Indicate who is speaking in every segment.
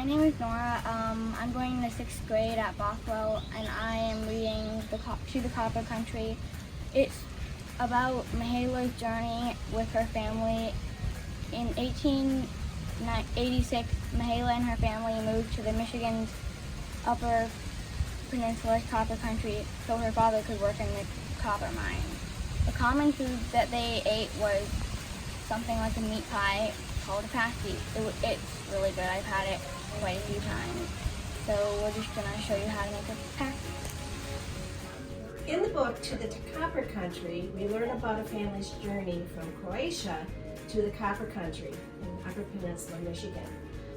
Speaker 1: name is Nora. I'm going to 6th grade at Bothwell, and I am reading To the Copper Country. It's about Mihaela's journey with her family. In 1886, Mihaela and her family moved to the Michigan's Upper Peninsula copper country so her father could work in the copper mine. The common food that they ate was something like a meat pie called a pasty. It's really good. I've had it quite a few times. So we're just going to show you how to make a pasty.
Speaker 2: In the book, To the Copper Country, we learn about a family's journey from Croatia to the Copper Country in Upper Peninsula, Michigan.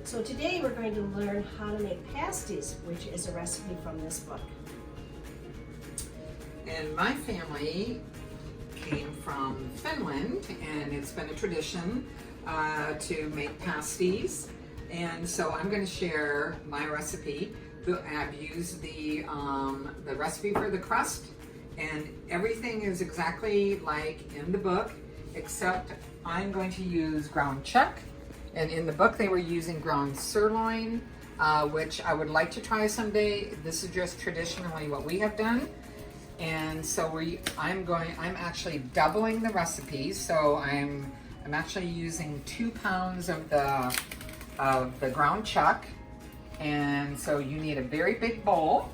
Speaker 2: So today we're going to learn how to make pasties, which is a recipe from this book.
Speaker 3: And my family came from Finland, and it's been a tradition to make pasties. And so I'm going to share my recipe. I've used the recipe for the crust, and everything is exactly like in the book, except I'm going to use ground chuck. And in the book they were using ground sirloin, which I would like to try someday. This is just traditionally what we have done. And so I'm actually doubling the recipe. So I'm actually using 2 pounds of the ground chuck. And so you need a very big bowl.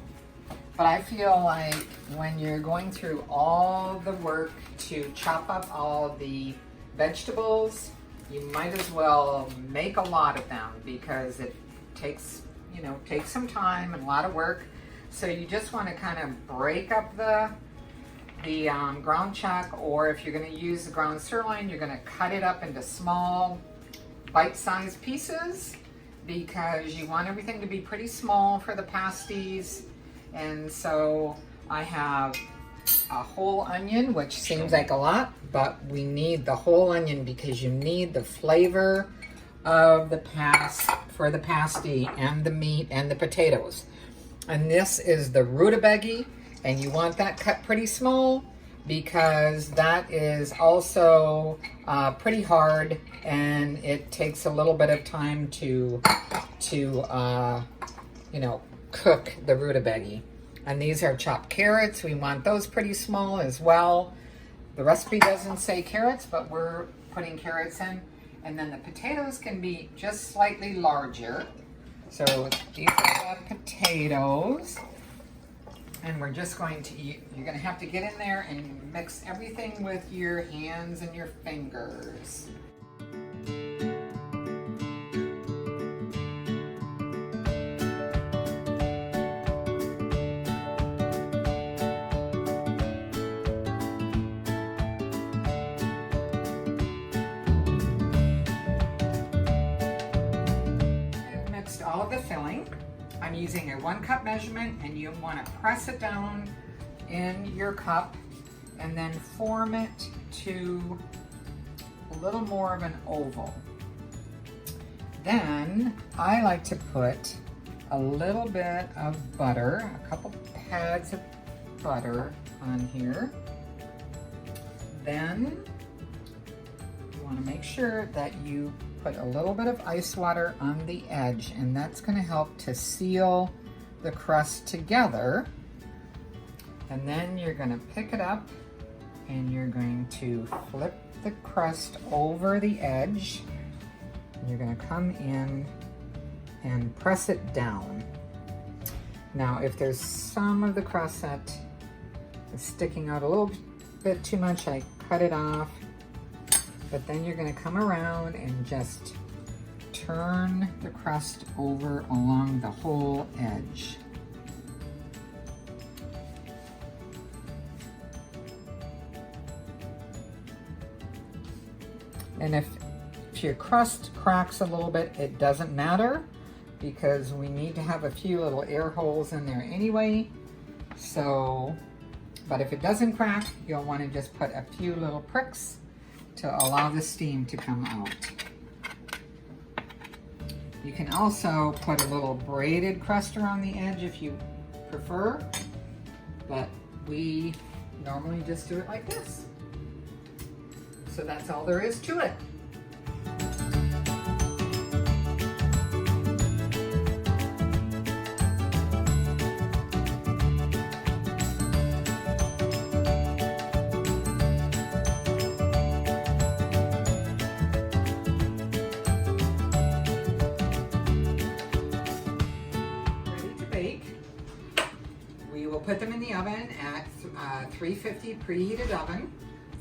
Speaker 3: But I feel like when you're going through all the work to chop up all the vegetables, you might as well make a lot of them, because it takes some time and a lot of work. So you just want to kind of break up the ground chuck, or if you're going to use the ground sirloin, you're going to cut it up into small bite-sized pieces, because you want everything to be pretty small for the pasties. And so I have a whole onion, which seems like a lot, but we need the whole onion because you need the flavor of the for the pasty and the meat and the potatoes. And this is the rutabaga, and you want that cut pretty small because that is also pretty hard, and it takes a little bit of time to cook the rutabaga. And these are chopped carrots. We want those pretty small as well. The recipe doesn't say carrots, but we're putting carrots in. And then the potatoes can be just slightly larger. So these are the potatoes. And we're just going to you're going to have to get in there and mix everything with your hands and your fingers. All of the filling. I'm using a 1 cup measurement, and you want to press it down in your cup and then form it to a little more of an oval. Then I like to put a little bit of butter, a couple pads of butter on here. Then you want to make sure that you put a little bit of ice water on the edge, and that's going to help to seal the crust together. And then you're going to pick it up and you're going to flip the crust over the edge. And you're going to come in and press it down. Now, if there's some of the crust that is sticking out a little bit too much, I cut it off. But then you're going to come around and just turn the crust over along the whole edge. And if your crust cracks a little bit, it doesn't matter, because we need to have a few little air holes in there anyway. So, but if it doesn't crack, you'll want to just put a few little pricks to allow the steam to come out. You can also put a little braided crust around the edge if you prefer, but we normally just do it like this. So that's all there is to it. put them in the oven at 350 preheated oven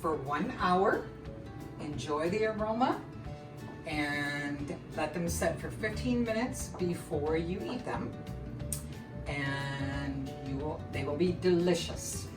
Speaker 3: for 1 hour. Enjoy the aroma and let them set for 15 minutes before you eat them. And they will be delicious.